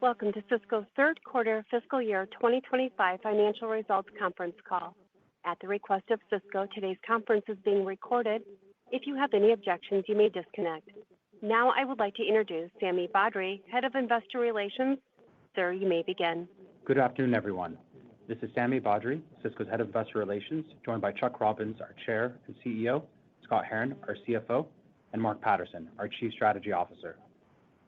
Welcome to Cisco's third quarter fiscal year 2025 financial results conference call. At the request of Cisco, today's conference is being recorded. If you have any objections, you may disconnect. Now I would like to introduce Sami Badri, Head of Investor Relations. Sir, you may begin. Good afternoon, everyone. This is Sami Badri, Cisco's Head of Investor Relations, joined by Chuck Robbins, our Chair and CEO, Scott Herren, our CFO, and Mark Patterson, our Chief Strategy Officer.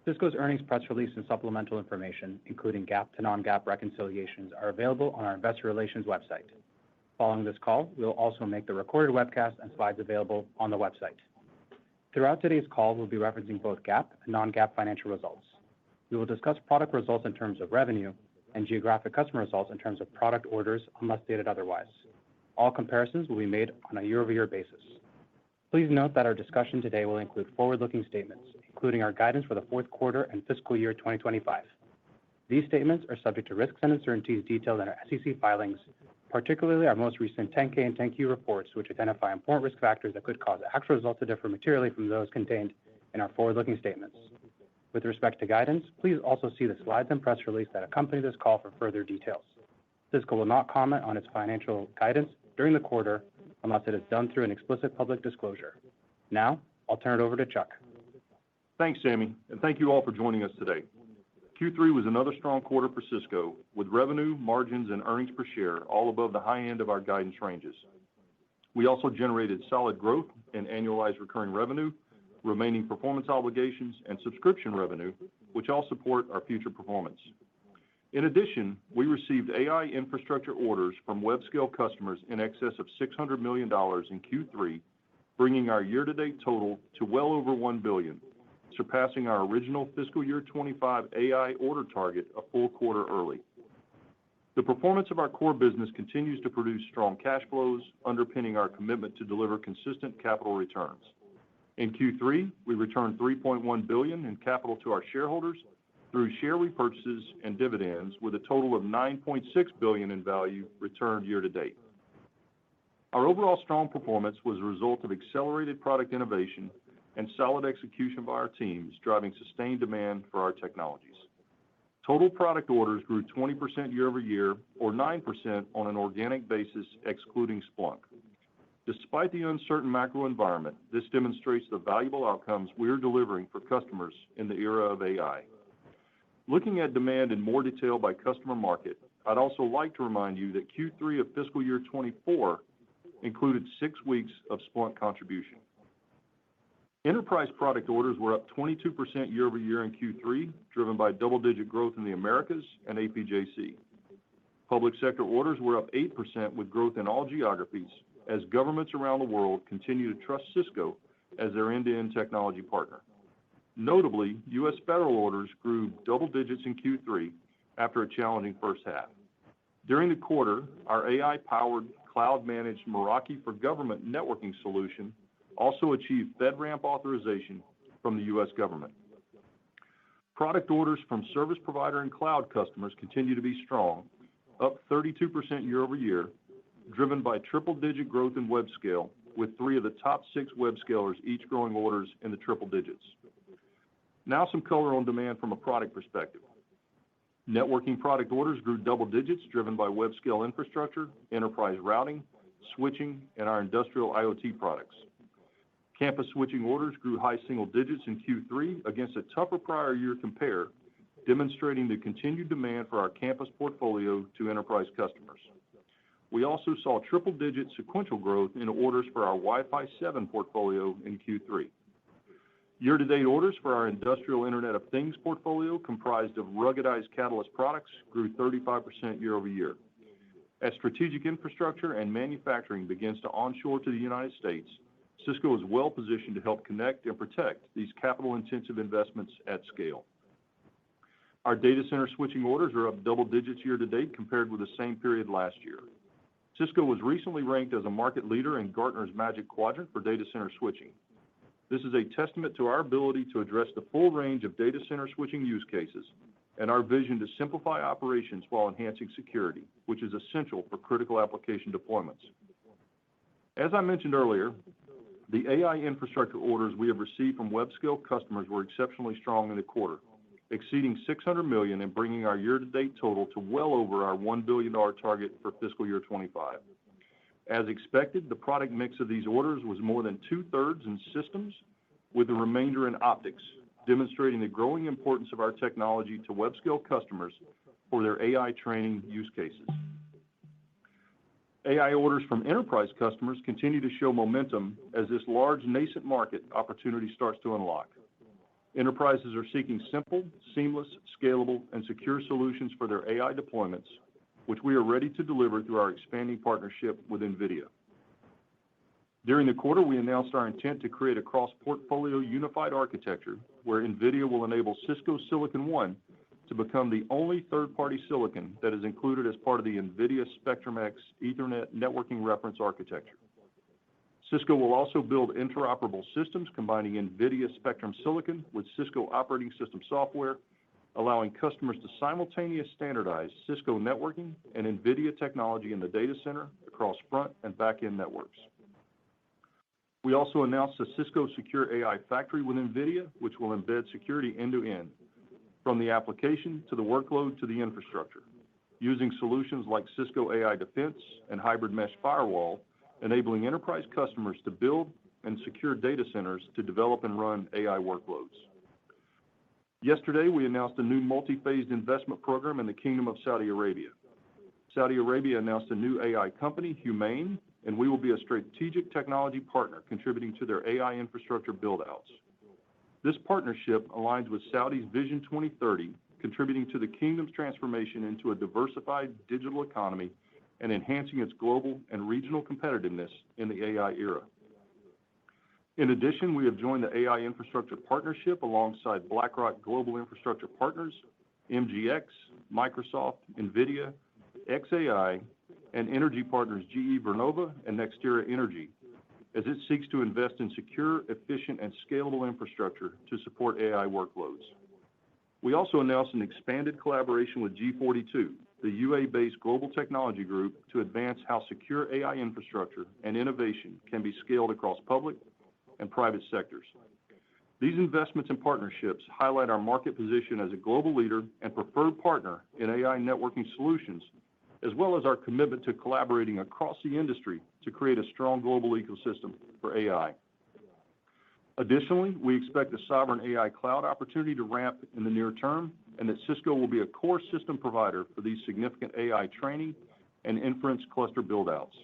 Cisco's earnings press release and supplemental information, including GAAP to non-GAAP reconciliations, are available on our Investor Relations website. Following this call, we will also make the recorded webcast and slides available on the website. Throughout today's call, we'll be referencing both GAAP and non-GAAP financial results. We will discuss product results in terms of revenue and geographic customer results in terms of product orders unless stated otherwise. All comparisons will be made on a year-over-year basis. Please note that our discussion today will include forward-looking statements, including our guidance for the fourth quarter and fiscal year 2025. These statements are subject to risks and uncertainties detailed in our SEC filings, particularly our most recent 10-K and 10-Q reports, which identify important risk factors that could cause actual results to differ materially from those contained in our forward-looking statements. With respect to guidance, please also see the slides and press release that accompany this call for further details. Cisco will not comment on its financial guidance during the quarter unless it is done through an explicit public disclosure. Now, I'll turn it over to Chuck. Thanks, Sami, and thank you all for joining us today. Q3 was another strong quarter for Cisco, with revenue, margins, and earnings per share all above the high end of our guidance ranges. We also generated solid growth in annualized recurring revenue, remaining performance obligations, and subscription revenue, which all support our future performance. In addition, we received AI infrastructure orders from web-scale customers in excess of $600 million in Q3, bringing our year-to-date total to well over $1 billion, surpassing our original fiscal year 25 AI order target a full quarter early. The performance of our core business continues to produce strong cash flows, underpinning our commitment to deliver consistent capital returns. In Q3, we returned $3.1 billion in capital to our shareholders through share repurchases and dividends, with a total of $9.6 billion in value returned year to date. Our overall strong performance was a result of accelerated product innovation and solid execution by our teams, driving sustained demand for our technologies. Total product orders grew 20% year over year, or 9% on an organic basis, excluding Splunk. Despite the uncertain macro environment, this demonstrates the valuable outcomes we are delivering for customers in the era of AI. Looking at demand in more detail by customer market, I'd also like to remind you that Q3 of fiscal year 24 included 6 weeks of Splunk contribution. Enterprise product orders were up 22% year over year in Q3, driven by double-digit growth in the Americas and APJC. Public sector orders were up 8% with growth in all geographies, as governments around the world continue to trust Cisco as their end-to-end technology partner. Notably, U.S. federal orders grew double digits in Q3 after a challenging first half. During the quarter, our AI-powered cloud-managed Meraki for Government networking solution also achieved FedRAMP authorization from the U.S. government. Product orders from service provider and cloud customers continue to be strong, up 32% year over year, driven by triple-digit growth in web-scale, with 3 of the top 6 web-scalers each growing orders in the triple digits. Now some color on demand from a product perspective. Networking product orders grew double digits, driven by web-scale infrastructure, enterprise routing, switching, and our industrial IoT products. Campus switching orders grew high single digits in Q3 against a tougher prior year compare, demonstrating the continued demand for our campus portfolio to enterprise customers. We also saw triple-digit sequential growth in orders for our Wi-Fi 7 portfolio in Q3. Year-to-date orders for our industrial Internet of Things portfolio, comprised of ruggedized Catalyst products, grew 35% year over year. As strategic infrastructure and manufacturing begins to onshore to the United States, Cisco is well positioned to help connect and protect these capital-intensive investments at scale. Our data center switching orders are up double digits year to date compared with the same period last year. Cisco was recently ranked as a market leader in Gartner's Magic Quadrant for data center switching. This is a testament to our ability to address the full range of data center switching use cases and our vision to simplify operations while enhancing security, which is essential for critical application deployments. As I mentioned earlier, the AI infrastructure orders we have received from web-scale customers were exceptionally strong in the quarter, exceeding $600 million and bringing our year-to-date total to well over our $1 billion target for fiscal year 25. As expected, the product mix of these orders was more than two-thirds in systems, with the remainder in optics, demonstrating the growing importance of our technology to web-scale customers for their AI training use cases. AI orders from enterprise customers continue to show momentum as this large nascent market opportunity starts to unlock. Enterprises are seeking simple, seamless, scalable, and secure solutions for their AI deployments, which we are ready to deliver through our expanding partnership with NVIDIA. During the quarter, we announced our intent to create a cross-portfolio unified architecture where NVIDIA will enable Cisco Silicon One to become the only third-party silicon that is included as part of the NVIDIA Spectrum-X Ethernet networking reference architecture. Cisco will also build interoperable systems combining NVIDIA Spectrum Silicon with Cisco operating system software, allowing customers to simultaneously standardize Cisco networking and NVIDIA technology in the data center across front and back-end networks. We also announced a Cisco Secure AI Factory with NVIDIA, which will embed security end-to-end, from the application to the workload to the infrastructure, using solutions like Cisco AI Defense and Hybrid Mesh Firewall, enabling enterprise customers to build and secure data centers to develop and run AI workloads. Yesterday, we announced a new multi-phased investment program in the Kingdom of Saudi Arabia. Saudi Arabia announced a new AI company, Humane, and we will be a strategic technology partner contributing to their AI infrastructure build-outs. This partnership aligns with Saudi's Vision 2030, contributing to the kingdom's transformation into a diversified digital economy and enhancing its global and regional competitiveness in the AI era. In addition, we have joined the AI Infrastructure Partnership alongside BlackRock Global Infrastructure Partners, MGX, Microsoft, NVIDIA, xAI, and energy partners GE Vernova and NextEra Energy, as it seeks to invest in secure, efficient, and scalable infrastructure to support AI workloads. We also announced an expanded collaboration with G42, the UAE-based global technology group, to advance how secure AI infrastructure and innovation can be scaled across public and private sectors. These investments and partnerships highlight our market position as a global leader and preferred partner in AI networking solutions, as well as our commitment to collaborating across the industry to create a strong global ecosystem for AI. Additionally, we expect the sovereign AI cloud opportunity to ramp in the near term, and that Cisco will be a core system provider for these significant AI training and inference cluster build-outs.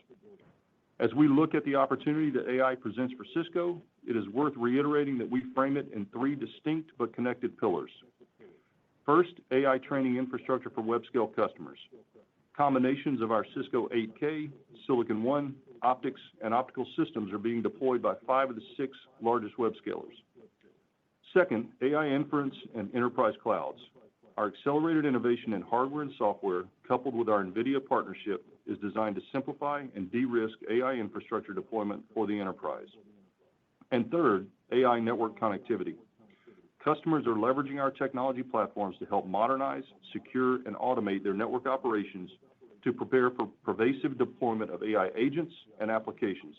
As we look at the opportunity that AI presents for Cisco, it is worth reiterating that we frame it in three distinct but connected pillars. First, AI training infrastructure for web-scale customers. Combinations of our Cisco 8K, Silicon One, optics, and optical systems are being deployed by 5 of the 6 largest web scalers. Second, AI inference and enterprise clouds. Our accelerated innovation in hardware and software, coupled with our NVIDIA partnership, is designed to simplify and de-risk AI infrastructure deployment for the enterprise. And third, AI network connectivity. Customers are leveraging our technology platforms to help modernize, secure, and automate their network operations to prepare for pervasive deployment of AI agents and applications.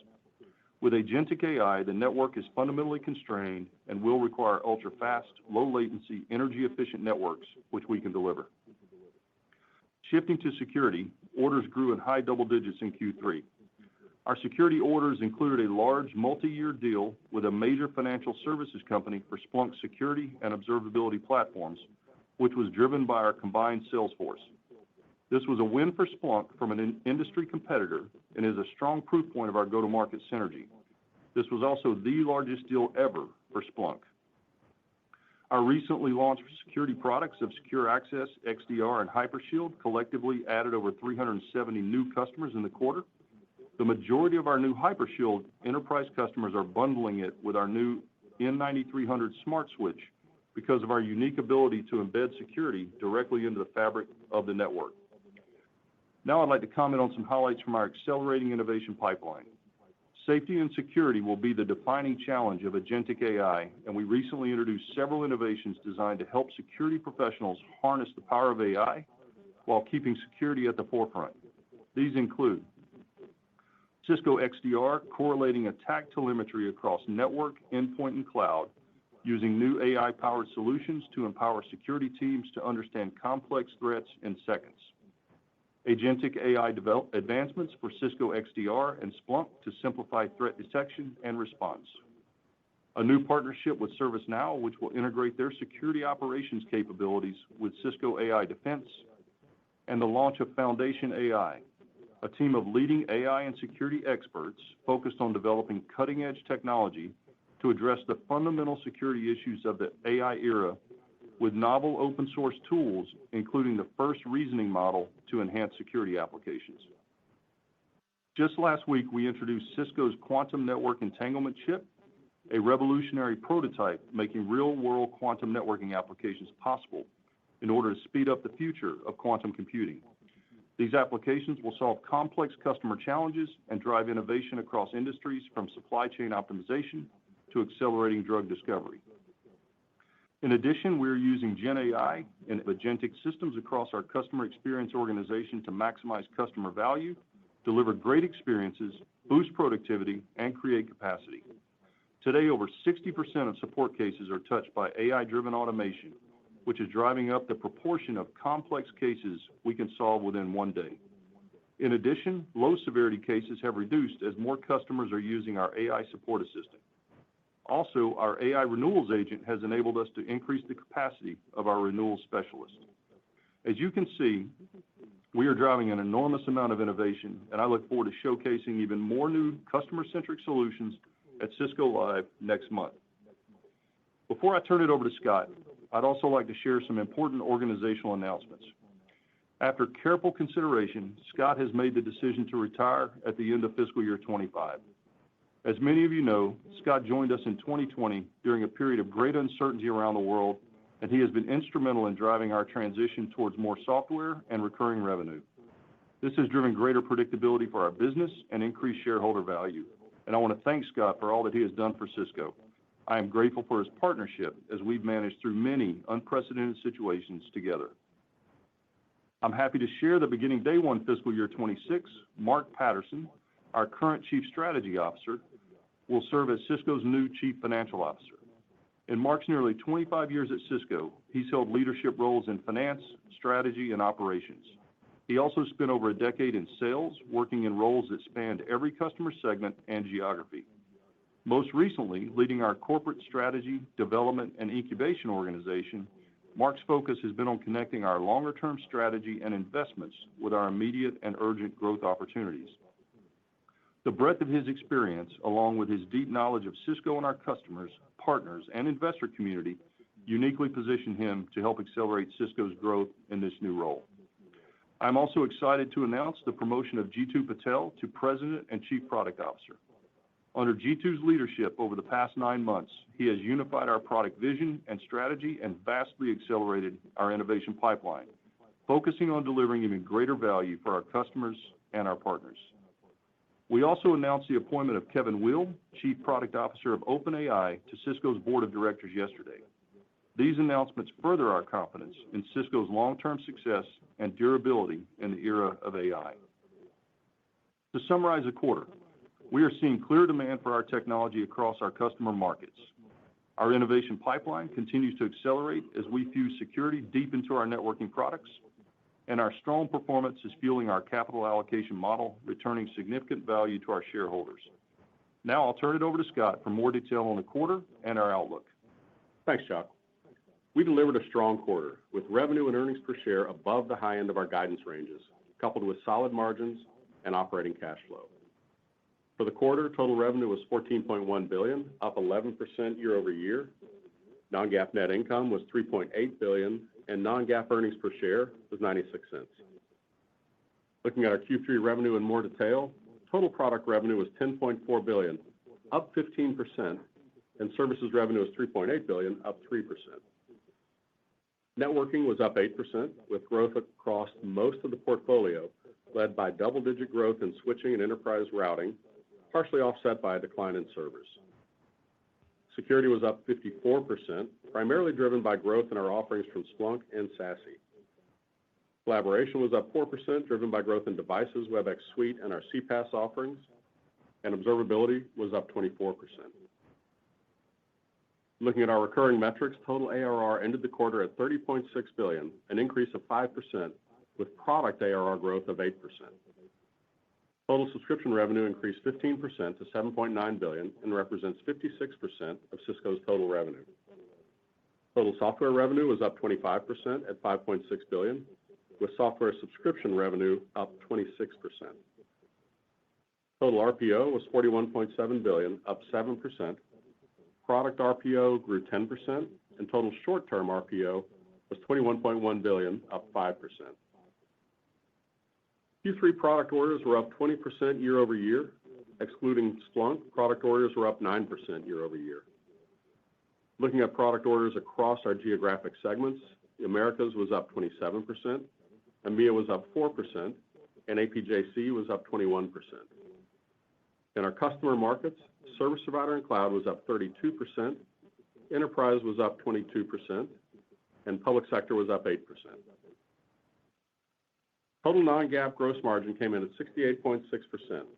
With agentic AI, the network is fundamentally constrained and will require ultra-fast, low-latency, energy-efficient networks, which we can deliver. Shifting to security, orders grew in high double digits in Q3. Our security orders included a large multi-year deal with a major financial services company for Splunk security and observability platforms, which was driven by our combined sales force. This was a win for Splunk from an industry competitor and is a strong proof point of our go-to-market synergy. This was also the largest deal ever for Splunk. Our recently launched security products of Secure Access, XDR, and Hypershield collectively added over 370 new customers in the quarter. The majority of our new Hypershield enterprise customers are bundling it with our new N9300 Smart Switch because of our unique ability to embed security directly into the fabric of the network. Now I'd like to comment on some highlights from our accelerating innovation pipeline. Safety and security will be the defining challenge of agentic AI, and we recently introduced several innovations designed to help security professionals harness the power of AI while keeping security at the forefront. These include Cisco XDR correlating attack telemetry across network, endpoint, and cloud using new AI-powered solutions to empower security teams to understand complex threats in seconds. Agentic AI advancements for Cisco XDR and Splunk to simplify threat detection and response. A new partnership with ServiceNow, which will integrate their security operations capabilities with Cisco AI Defense, and the launch of Foundation AI, a team of leading AI and security experts focused on developing cutting-edge technology to address the fundamental security issues of the AI era with novel open-source tools, including the first reasoning model to enhance security applications. Just last week, we introduced Cisco's Quantum Network Entanglement Chip, a revolutionary prototype making real-world quantum networking applications possible in order to speed up the future of quantum computing. These applications will solve complex customer challenges and drive innovation across industries from supply chain optimization to accelerating drug discovery. In addition, we are using Gen AI and agentic systems across our customer experience organization to maximize customer value, deliver great experiences, boost productivity, and create capacity. Today, over 60% of support cases are touched by AI-driven automation, which is driving up the proportion of complex cases we can solve within one day. In addition, low-severity cases have reduced as more customers are using our AI support assistant. Also, our AI renewals agent has enabled us to increase the capacity of our renewals specialist. As you can see, we are driving an enormous amount of innovation, and I look forward to showcasing even more new customer-centric solutions at Cisco Live next month. Before I turn it over to Scott, I'd also like to share some important organizational announcements. After careful consideration, Scott has made the decision to retire at the end of fiscal year 25. As many of you know, Scott joined us in 2020 during a period of great uncertainty around the world, and he has been instrumental in driving our transition towards more software and recurring revenue. This has driven greater predictability for our business and increased shareholder value, and I want to thank Scott for all that he has done for Cisco. I am grateful for his partnership as we've managed through many unprecedented situations together. I'm happy to share that beginning day one fiscal year 26, Mark Patterson, our current Chief Strategy Officer, will serve as Cisco's new Chief Financial Officer. In Mark's nearly 25 years at Cisco, he's held leadership roles in finance, strategy, and operations. He also spent over a decade in sales, working in roles that spanned every customer segment and geography. Most recently, leading our corporate strategy, development, and incubation organization, Mark's focus has been on connecting our longer-term strategy and investments with our immediate and urgent growth opportunities. The breadth of his experience, along with his deep knowledge of Cisco and our customers, partners, and investor community, uniquely position him to help accelerate Cisco's growth in this new role. I'm also excited to announce the promotion of Jeetu Patel to President and Chief Product Officer. Under Jeetu's leadership over the past 9 months, he has unified our product vision and strategy and vastly accelerated our innovation pipeline, focusing on delivering even greater value for our customers and our partners. We also announced the appointment of Kevin Weil, Chief Product Officer of OpenAI, to Cisco's Board of Directors yesterday. These announcements further our confidence in Cisco's long-term success and durability in the era of AI. To summarize the quarter, we are seeing clear demand for our technology across our customer markets. Our innovation pipeline continues to accelerate as we fuse security deep into our networking products, and our strong performance is fueling our capital allocation model, returning significant value to our shareholders. Now I'll turn it over to Scott for more detail on the quarter and our outlook. Thanks, Chuck. We delivered a strong quarter with revenue and earnings per share above the high end of our guidance ranges, coupled with solid margins and operating cash flow. For the quarter, total revenue was $14.1 billion, up 11% year over year. Non-GAAP net income was $3.8 billion, and non-GAAP earnings per share was 96 cents. Looking at our Q3 revenue in more detail, total product revenue was $10.4 billion, up 15%, and services revenue was $3.8 billion, up 3%. Networking was up 8%, with growth across most of the portfolio, led by double-digit growth in switching and enterprise routing, partially offset by a decline in servers. Security was up 54%, primarily driven by growth in our offerings from Splunk and SASE. Collaboration was up 4%, driven by growth in devices, WebEx Suite, and our CPaaS offerings, and observability was up 24%. Looking at our recurring metrics, total ARR ended the quarter at $30.6 billion, an increase of 5%, with product ARR growth of 8%. Total subscription revenue increased 15% to $7.9 billion and represents 56% of Cisco's total revenue. Total software revenue was up 25% at $5.6 billion, with software subscription revenue up 26%. Total RPO was $41.7 billion, up 7%. Product RPO grew 10%, and total short-term RPO was $21.1 billion, up 5%. Q3 product orders were up 20% year over year. Excluding Splunk, product orders were up 9% year over year. Looking at product orders across our geographic segments, the Americas was up 27%, EMEA was up 4%, and APJC was up 21%. In our customer markets, service provider and cloud was up 32%, enterprise was up 22%, and public sector was up 8%. Total non-GAAP gross margin came in at 68.6%,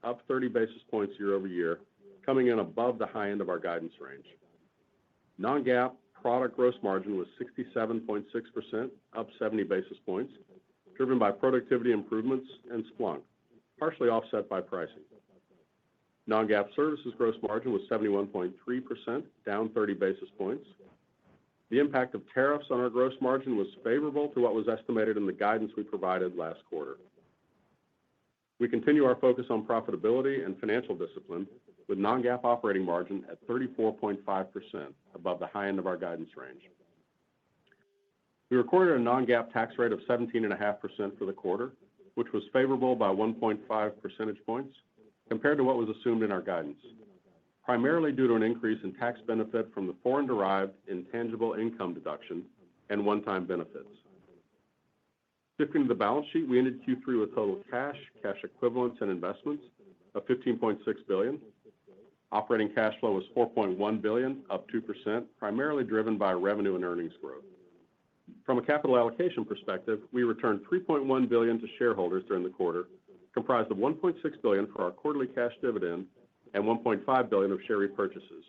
up 30 basis points year over year, coming in above the high end of our guidance range. Non-GAAP product gross margin was 67.6%, up 70 basis points, driven by productivity improvements and Splunk, partially offset by pricing. Non-GAAP services gross margin was 71.3%, down 30 basis points. The impact of tariffs on our gross margin was favorable to what was estimated in the guidance we provided last quarter. We continue our focus on profitability and financial discipline, with non-GAAP operating margin at 34.5%, above the high end of our guidance range. We recorded a non-GAAP tax rate of 17.5% for the quarter, which was favorable by 1.5 percentage points compared to what was assumed in our guidance, primarily due to an increase in tax benefit from the foreign-derived intangible income deduction and one-time benefits. Shifting to the balance sheet, we ended Q3 with total cash, cash equivalents, and investments of $15.6 billion. Operating cash flow was $4.1 billion, up 2%, primarily driven by revenue and earnings growth. From a capital allocation perspective, we returned $3.1 billion to shareholders during the quarter, comprised of $1.6 billion for our quarterly cash dividend and $1.5 billion of share repurchases,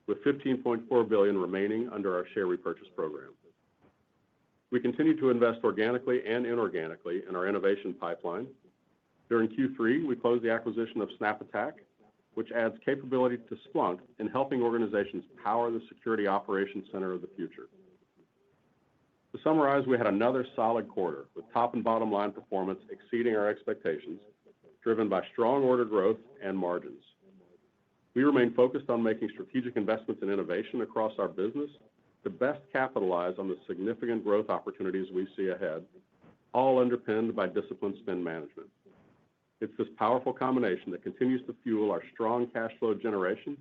with $15.4 billion remaining under our share repurchase program. We continue to invest organically and inorganically in our innovation pipeline. During Q3, we closed the acquisition of SnapAttack, which adds capability to Splunk in helping organizations power the security operations center of the future. To summarize, we had another solid quarter with top and bottom line performance exceeding our expectations, driven by strong order growth and margins. We remain focused on making strategic investments in innovation across our business to best capitalize on the significant growth opportunities we see ahead, all underpinned by disciplined spend management. It's this powerful combination that continues to fuel our strong cash flow generation,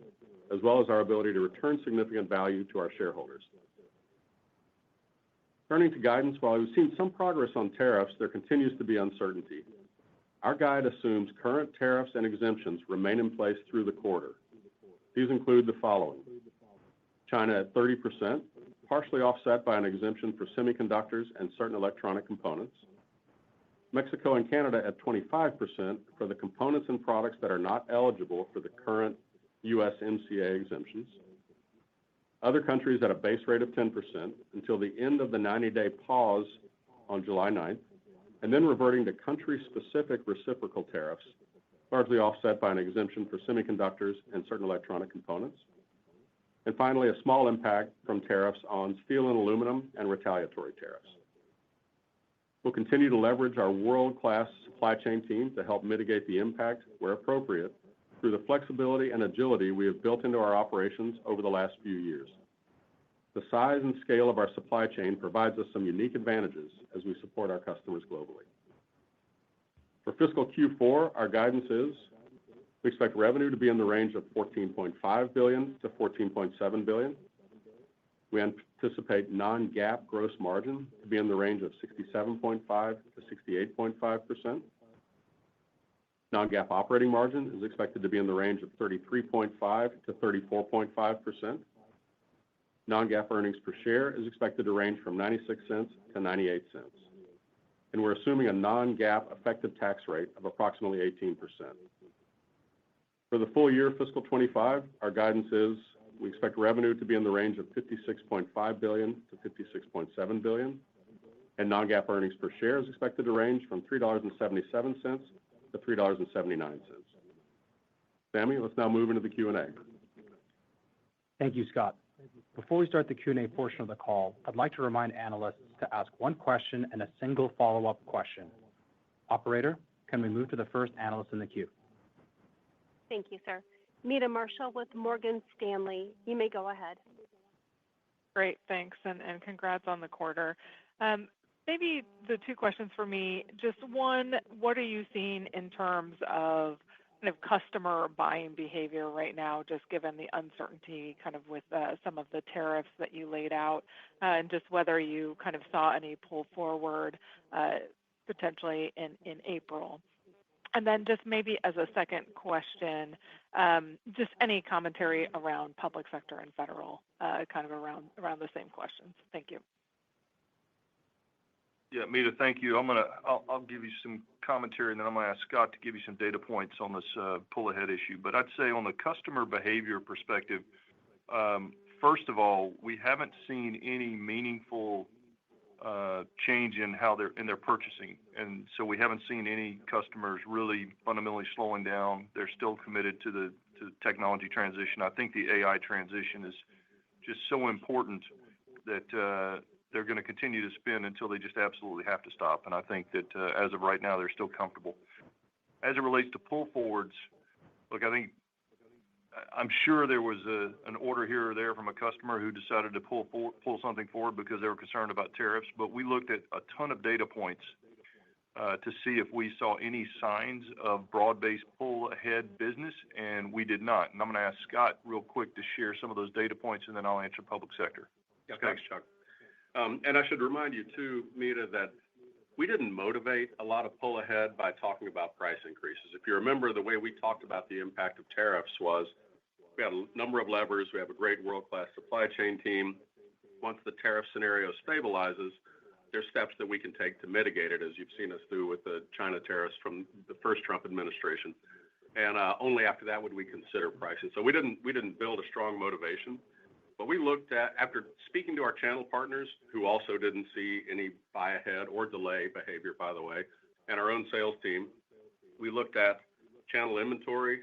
as well as our ability to return significant value to our shareholders. Turning to guidance, while we've seen some progress on tariffs, there continues to be uncertainty. Our guide assumes current tariffs and exemptions remain in place through the quarter. These include the following: China at 30%, partially offset by an exemption for semiconductors and certain electronic components. Mexico and Canada at 25% for the components and products that are not eligible for the current USMCA exemptions. Other countries at a base rate of 10% until the end of the 90-day pause on July 9th, and then reverting to country-specific reciprocal tariffs, largely offset by an exemption for semiconductors and certain electronic components. And finally, a small impact from tariffs on steel and aluminum and retaliatory tariffs. We'll continue to leverage our world-class supply chain team to help mitigate the impact, where appropriate, through the flexibility and agility we have built into our operations over the last few years. The size and scale of our supply chain provides us some unique advantages as we support our customers globally. For fiscal Q4, our guidance is we expect revenue to be in the range of $14.5 billion to $14.7 billion. We anticipate non-GAAP gross margin to be in the range of 67.5% to 68.5%. Non-GAAP operating margin is expected to be in the range of 33.5% to 34.5%. Non-GAAP earnings per share is expected to range from 96 cents to 98 cents. And we're assuming a non-GAAP effective tax rate of approximately 18%. For the full year fiscal 25, our guidance is we expect revenue to be in the range of $56.5 billion to $56.7 billion, and non-GAAP earnings per share is expected to range from $3.77 to $3.79. Sammy, let's now move into the Q&A. Thank you, Scott. Before we start the Q&A portion of the call, I'd like to remind analysts to ask one question and a single follow-up question. Operator, can we move to the first analyst in the queue? Thank you, sir. Meta Marshall with Morgan Stanley. You may go ahead. Great, thanks, and congrats on the quarter. Maybe the two questions for me, just one, what are you seeing in terms of kind of customer buying behavior right now, just given the uncertainty kind of with some of the tariffs that you laid out, and just whether you kind of saw any pull forward potentially in April? And then just maybe as a second question, just any commentary around public sector and federal, kind of around the same questions. Thank you. Yeah, Meta, thank you. I'll give you some commentary, and then I'm going to ask Scott to give you some data points on this pull ahead issue. But I'd say on the customer behavior perspective, first of all, we haven't seen any meaningful change in how they're purchasing, and so we haven't seen any customers really fundamentally slowing down. They're still committed to the technology transition. I think the AI transition is just so important that they're going to continue to spend until they just absolutely have to stop. And I think that as of right now, they're still comfortable. As it relates to pull forwards, look, I'm sure there was an order here or there from a customer who decided to pull something forward because they were concerned about tariffs. But we looked at a ton of data points to see if we saw any signs of broad-based pull ahead business, and we did not. And I'm going to ask Scott real quick to share some of those data points, and then I'll answer public sector. Yeah, thanks, Chuck. And I should remind you too, Meta, that we didn't motivate a lot of pull ahead by talking about price increases. If you remember, the way we talked about the impact of tariffs was we had a number of levers. We have a great world-class supply chain team. Once the tariff scenario stabilizes, there's steps that we can take to mitigate it, as you've seen us do with the China tariffs from the first Trump administration. And only after that would we consider pricing. So we didn't build a strong motivation. But we looked at, after speaking to our channel partners, who also didn't see any buy ahead or delay behavior, by the way, and our own sales team, we looked at channel inventory,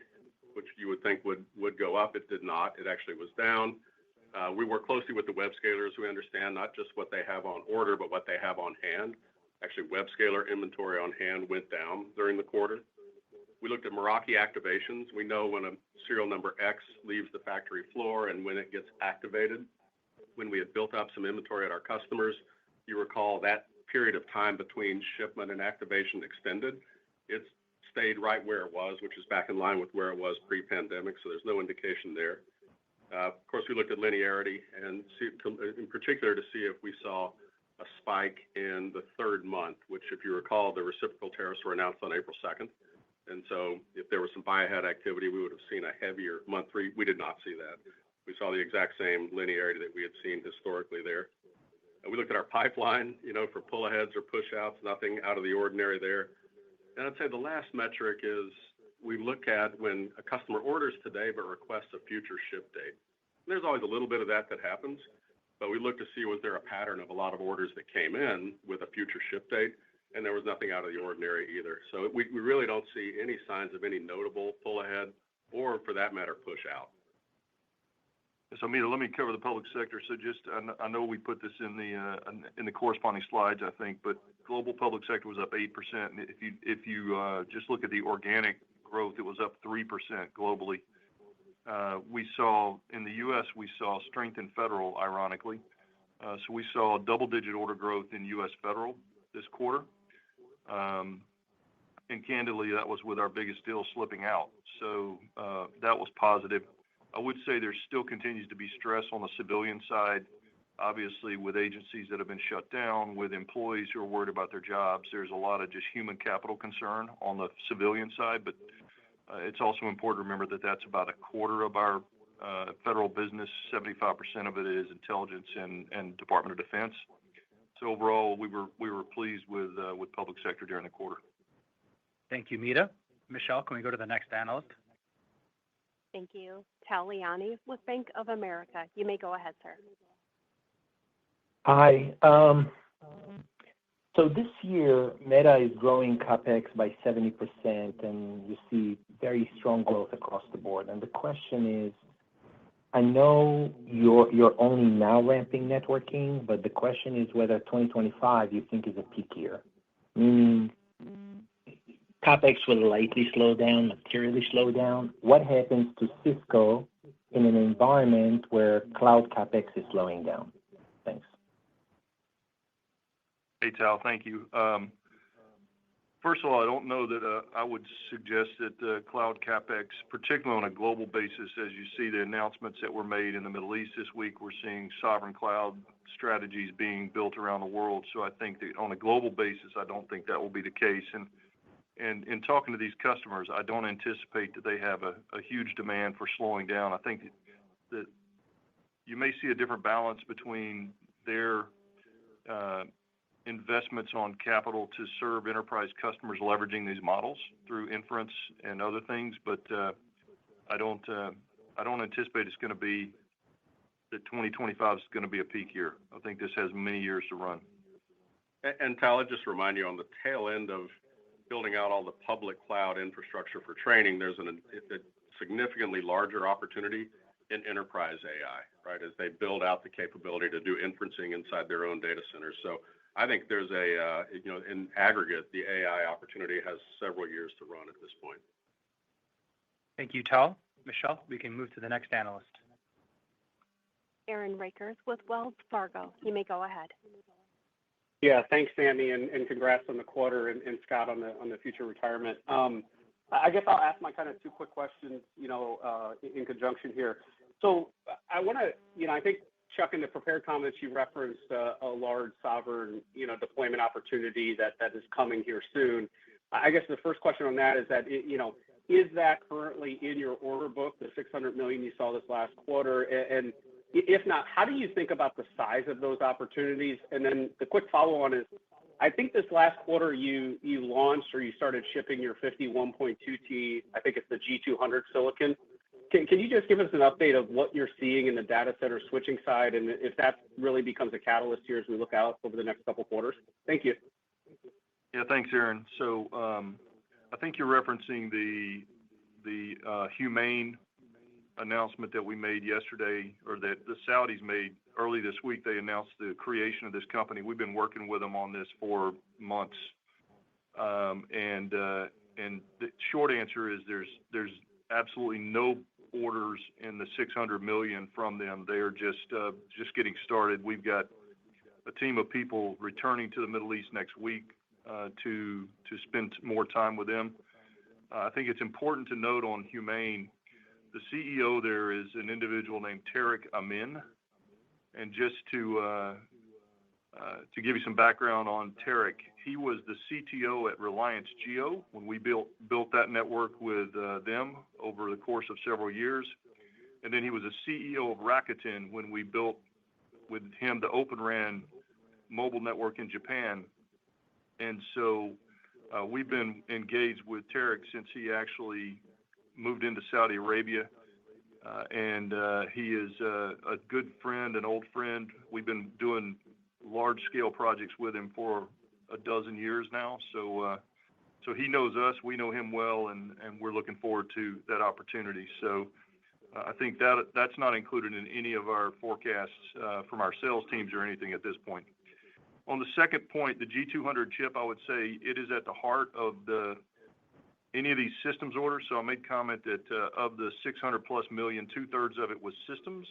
which you would think would go up. It did not. It actually was down. We work closely with the web scalers. We understand not just what they have on order, but what they have on hand. Actually, web scaler inventory on hand went down during the quarter. We looked at Meraki activations. We know when a serial number X leaves the factory floor and when it gets activated. When we had built up some inventory at our customers, you recall that period of time between shipment and activation extended. It stayed right where it was, which is back in line with where it was pre-pandemic, so there's no indication there. Of course, we looked at linearity and in particular to see if we saw a spike in the third month, which, if you recall, the reciprocal tariffs were announced on April 2nd. And so if there was some buy-ahead activity, we would have seen a heavier month three. We did not see that. We saw the exact same linearity that we had seen historically there. And we looked at our pipeline, for pull-aheads or push-outs, nothing out of the ordinary there. And I'd say the last metric is we look at when a customer orders today but requests a future ship date. And there's always a little bit of that happens, but we look to see was there a pattern of a lot of orders that came in with a future ship date, and there was nothing out of the ordinary either. So we really don't see any signs of any notable pull ahead or, for that matter, push out. So, Meta, let me cover the public sector. So I know we put this in the corresponding slides, I think, but global public sector was up 8%. And if you just look at the organic growth, it was up 3% globally. We saw in the U.S. we saw strength in federal, ironically. So we saw double-digit order growth in U.S. federal this quarter. And candidly, that was with our biggest deal slipping out. So that was positive. I would say there still continues to be stress on the civilian side, obviously with agencies that have been shut down, with employees who are worried about their jobs. There's a lot of just human capital concern on the civilian side, but it's also important to remember that that's about a quarter of our federal business. 75% of it is intelligence and Department of Defense. So overall, we were pleased with public sector during the quarter. Thank you, Meta. Michelle, can we go to the next analyst? Thank you. Tal Liani with Bank of America. You may go ahead, sir. Hi. So this year, Meta is growing CapEx by 70%, and you see very strong growth across the board. And the question is, I know you're only now ramping networking, but the question is whether 2025 you think is a peak year, meaning CapEx will likely slow down, materially slow down. What happens to Cisco in an environment where cloud CapEx is slowing down? Thanks. Hey, Tal, thank you. First of all, I don't know that I would suggest that cloud CapEx, particularly on a global basis, as you see the announcements that were made in the Middle East this week, we're seeing sovereign cloud strategies being built around the world. So I think that on a global basis, I don't think that will be the case. And in talking to these customers, I don't anticipate that they have a huge demand for slowing down. I think that you may see a different balance between their investments on capital to serve enterprise customers leveraging these models through inference and other things, but I don't anticipate it's going to be that 2025 is going to be a peak year. I think this has many years to run. And Tal, I'd just remind you on the tail end of building out all the public cloud infrastructure for training, there's a significantly larger opportunity in enterprise AI, right, as they build out the capability to do inferencing inside their own data centers. So I think there's in aggregate, the AI opportunity has several years to run at this point. Thank you, Tal. Michelle, we can move to the next analyst. Aaron Rakers with Wells Fargo. You may go ahead. Yeah, thanks, Sammy, and congrats on the quarter, and Scott on the future retirement. I guess I'll ask my kind of two quick questions, in conjunction here. So I want to, I think, Chuck, in the prepared comments, you referenced a large sovereign, deployment opportunity that is coming here soon. I guess the first question on that is that, is that currently in your order book, the $600 million you saw this last quarter? And if not, how do you think about the size of those opportunities? And then the quick follow-on is, I think this last quarter you launched or you started shipping your 51.2T, I think it's the G200 silicon. Can you just give us an update of what you're seeing in the data center switching side, and if that really becomes a catalyst here as we look out over the next couple quarters? Thank you. Yeah, thanks, Aaron. So I think you're referencing the Humane announcement that we made yesterday, or that the Saudis made early this week. They announced the creation of this company. We've been working with them on this for months, and the short answer is there's absolutely no orders in the $600 million from them. They are just getting started. We've got a team of people returning to the Middle East next week to spend more time with them. I think it's important to note on Humane, the CEO there is an individual named Tariq Amin. And just to give you some background on Tariq, he was the CTO at Reliance Jio when we built that network with them over the course of several years. And then he was a CEO of Rakuten when we built with him the Open RAN mobile network in Japan. And so we've been engaged with Tariq since he actually moved into Saudi Arabia, and he is a good friend, an old friend. We've been doing large-scale projects with him for a dozen years now. So he knows us, we know him well, and we're looking forward to that opportunity. So I think that's not included in any of our forecasts from our sales teams or anything at this point. On the second point, the G200 chip, I would say it is at the heart of any of these systems orders. So I made comment that of the $600+ million, 2/3 of it was systems,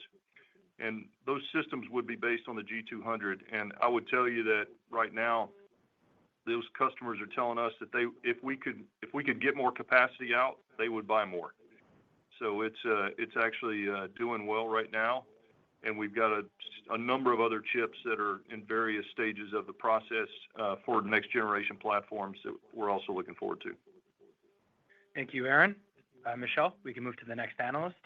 and those systems would be based on the G200. And I would tell you that right now, those customers are telling us that if we could get more capacity out, they would buy more. So it's actually doing well right now, and we've got a number of other chips that are in various stages of the process for next generation platforms that we're also looking forward to. Thank you, Aaron. Michelle, we can move to the next analyst.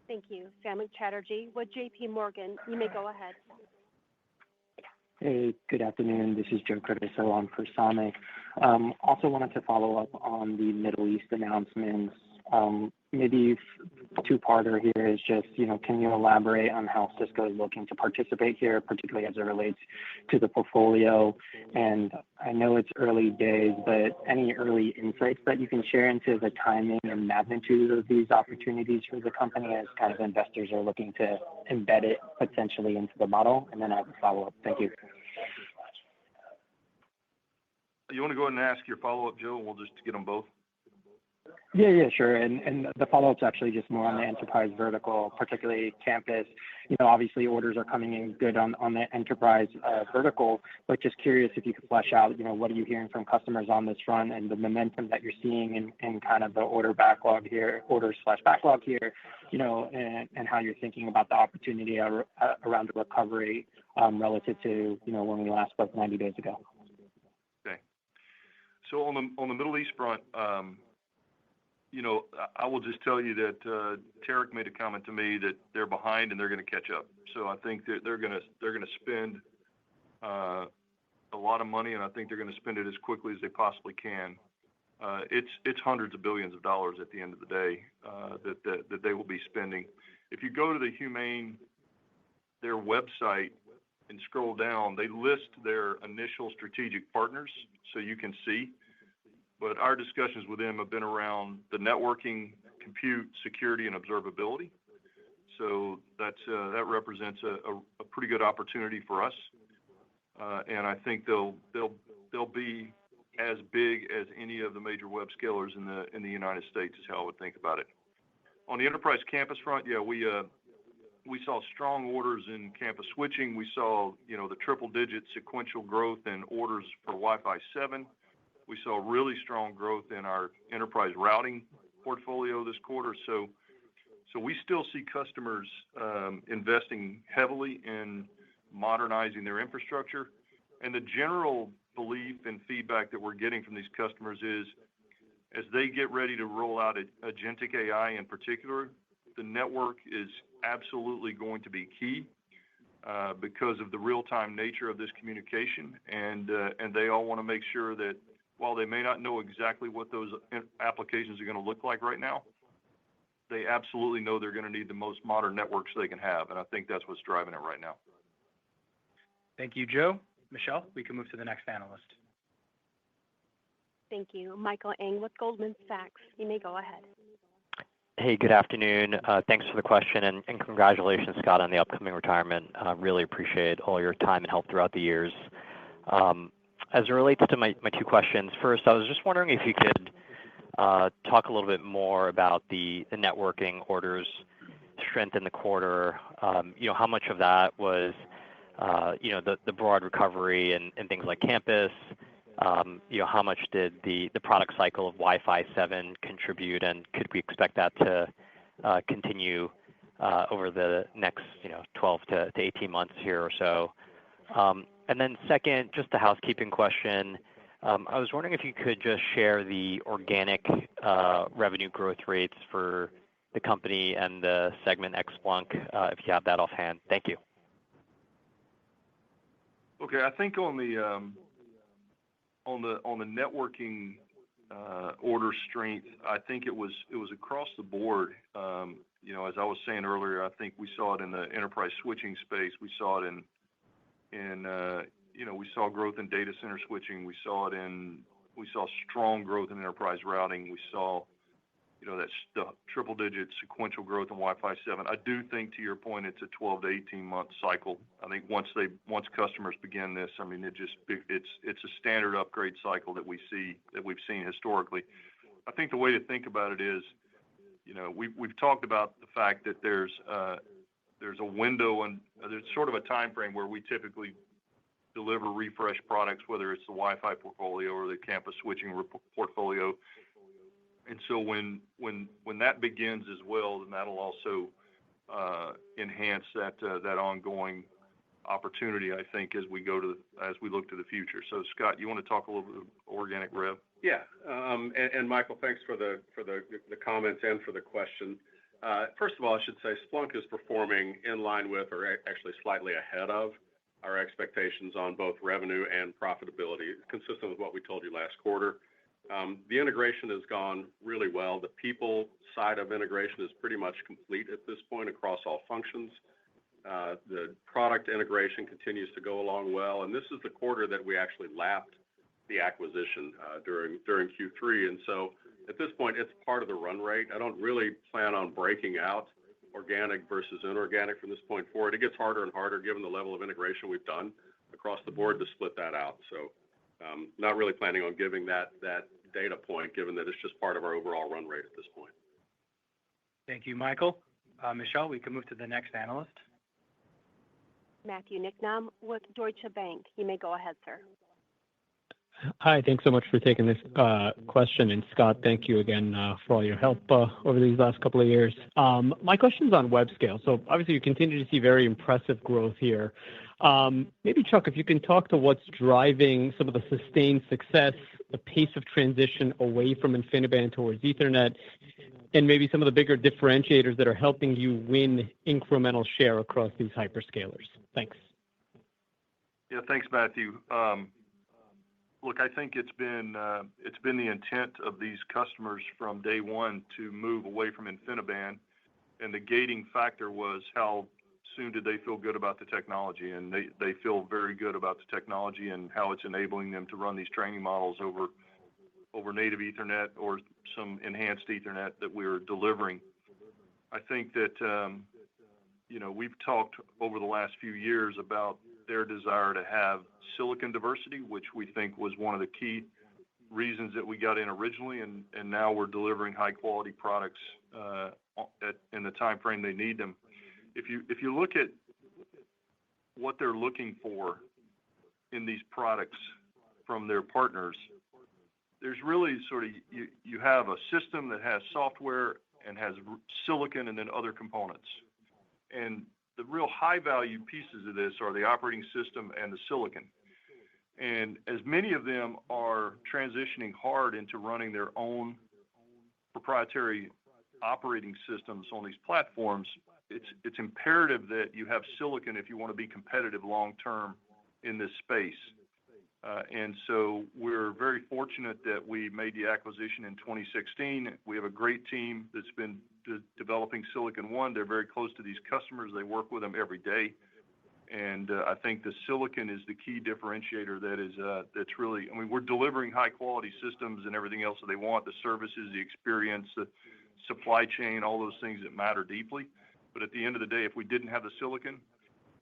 Thank you. Samik Chatterjee with JP Morgan. You may go ahead. Hey, good afternoon. This is Joe Curtis on for Samik. Also wanted to follow up on the Middle East announcements. Maybe two-parter here is just, can you elaborate on how Cisco is looking to participate here, particularly as it relates to the portfolio? And I know it's early days, but any early insights that you can share into the timing and magnitude of these opportunities for the company as kind of investors are looking to embed it potentially into the model? And then I have a follow-up. Thank you. You want to go ahead and ask your follow-up, Joe, and we'll just get them both? Yeah, sure. And the follow-up's actually just more on the enterprise vertical, particularly campus. Obviously orders are coming in good on the enterprise vertical, but just curious if you could flesh out, what are you hearing from customers on this front and the momentum that you're seeing in kind of the orders/backlog here, and how you're thinking about the opportunity around the recovery relative to, when we last spoke 90 days ago. Okay. So on the Middle East front, I will just tell you that Tarek made a comment to me that they're behind and they're going to catch up. So I think that they're going to spend a lot of money, and I think they're going to spend it as quickly as they possibly can. It's hundreds of billions of dollars at the end of the day that they will be spending. If you go to the Humane, their website, and scroll down, they list their initial strategic partners, so you can see. But our discussions with them have been around the networking, compute, security, and observability. So that represents a pretty good opportunity for us, and I think they'll be as big as any of the major web scalers in the United States is how I would think about it. On the enterprise campus front, yeah, we saw strong orders in campus switching. We saw the triple-digit sequential growth in orders for Wi-Fi 7. We saw really strong growth in our enterprise routing portfolio this quarter. So we still see customers investing heavily in modernizing their infrastructure. And the general belief and feedback that we're getting from these customers is, as they get ready to roll out agentic AI in particular, the network is absolutely going to be key because of the real-time nature of this communication. And they all want to make sure that while they may not know exactly what those applications are going to look like right now, they absolutely know they're going to need the most modern networks they can have. And I think that's what's driving it right now. Thank you, Joe. Michelle, we can move to the next analyst. Thank you. Michael Ng with Goldman Sachs. You may go ahead. Hey, good afternoon. Thanks for the question, and congratulations, Scott, on the upcoming retirement. Really appreciate all your time and help throughout the years. As it relates to my two questions, first, I was just wondering if you could talk a little bit more about the networking orders strength in the quarter. How much of that was the broad recovery and things like campus? How much did the product cycle of Wi-Fi 7 contribute, and could we expect that to continue over the next 12 to 18 months here or so? And then second, just a housekeeping question. I was wondering if you could just share the organic revenue growth rates for the company and the segment Splunk, if you have that offhand. Thank you. Okay, I think on the networking order strength, I think it was across the board. As I was saying earlier, I think we saw it in the enterprise switching space. We saw it we saw growth in data center switching. We saw strong growth in enterprise routing. We saw that's the triple-digit sequential growth in Wi-Fi 7. I do think, to your point, it's a 12 to 18-month cycle. I think once customers begin this, I mean, it's a standard upgrade cycle that we've seen historically. I think the way to think about it is, we've talked about the fact that there's a window and there's sort of a time frame where we typically deliver refresh products, whether it's the Wi-Fi portfolio or the campus switching portfolio. And so when that begins as well, then that'll also enhance that ongoing opportunity, I think, as we look to the future. So Scott, you want to talk a little bit of organic rev? Yeah, and Michael, thanks for the comments and for the question. First of all, I should say Splunk is performing in line with, or actually slightly ahead of, our expectations on both revenue and profitability, consistent with what we told you last quarter. The integration has gone really well. The people side of integration is pretty much complete at this point across all functions. The product integration continues to go along well, and this is the quarter that we actually lapped the acquisition during Q3. And so at this point, it's part of the run rate. I don't really plan on breaking out organic versus inorganic from this point forward. It gets harder and harder given the level of integration we've done across the board to split that out. So not really planning on giving that data point, given that it's just part of our overall run rate at this point. Thank you, Michael. Michelle, we can move to the next analyst. Matthew Nicknam with Deutsche Bank. You may go ahead, sir. Hi, thanks so much for taking this question. And Scott, thank you again for all your help over these last couple of years. My question's on web scale. So obviously you continue to see very impressive growth here. Maybe Chuck, if you can talk to what's driving some of the sustained success, the pace of transition away from InfiniBand towards Ethernet, and maybe some of the bigger differentiators that are helping you win incremental share across these hyperscalers. Thanks. Yeah, thanks, Matthew. Look, I think it's been the intent of these customers from day one to move away from InfiniBand, and the gating factor was how soon did they feel good about the technology, and they feel very good about the technology and how it's enabling them to run these training models over native Ethernet or some enhanced Ethernet that we're delivering. I think that we've talked over the last few years about their desire to have silicon diversity, which we think was one of the key reasons that we got in originally, and now we're delivering high quality products in the time frame they need them. If you look at what they're looking for in these products from their partners, there's really sort of you have a system that has software and has silicon and then other components. And the real high value pieces of this are the operating system and the silicon. And as many of them are transitioning hard into running their own proprietary operating systems on these platforms, it's imperative that you have silicon if you want to be competitive long term in this space. And so we're very fortunate that we made the acquisition in 2016. We have a great team that's been developing Silicon One. They're very close to these customers. They work with them every day. And I think the silicon is the key differentiator that's really, I mean, we're delivering high quality systems and everything else that they want, the services, the experience, the supply chain, all those things that matter deeply. But at the end of the day, if we didn't have the silicon,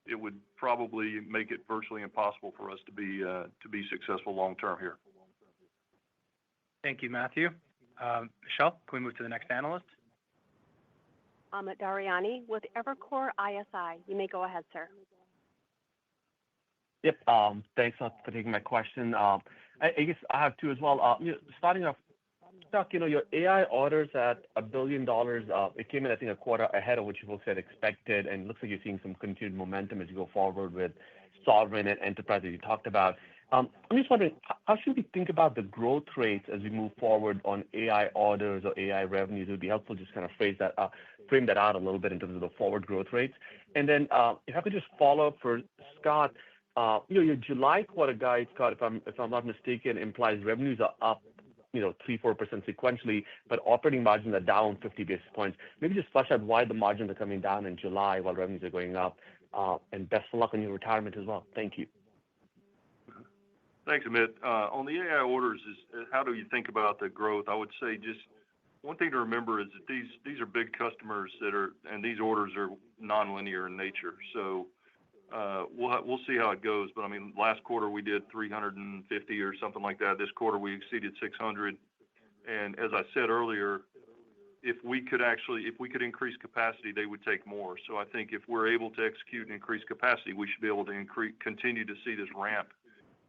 it would probably make it virtually impossible for us to be successful long term here. Thank you, Matthew. Michelle, can we move to the next analyst? Amit Daryanani with Evercore ISI. You may go ahead, sir. Yep. Thanks for taking my question. I guess I have two as well. Starting off, Chuck, your AI orders at $1 billion, it came in, I think, a quarter ahead of what you folks had expected, and it looks like you're seeing some continued momentum as you go forward with sovereign and enterprise that you talked about. I'm just wondering, how should we think about the growth rates as we move forward on AI orders or AI revenues? It would be helpful to just kind of frame that out a little bit in terms of the forward growth rates. And then if I could just follow up for Scott, your July quarter guide, Scott, if I'm not mistaken, implies revenues are up 3-4% sequentially, but operating margins are down 50 basis points. Maybe just flesh out why the margins are coming down in July while revenues are going up. And best of luck on your retirement as well. Thank you. Thanks, Amit. On the AI orders, how do you think about the growth? I would say just one thing to remember is that these are big customers and these orders are nonlinear in nature. So we'll see how it goes. But I mean, last quarter we did 350 or something like that. This quarter we exceeded 600. And as I said earlier, if we could increase capacity, they would take more. So I think if we're able to execute and increase capacity, we should be able to continue to see this ramp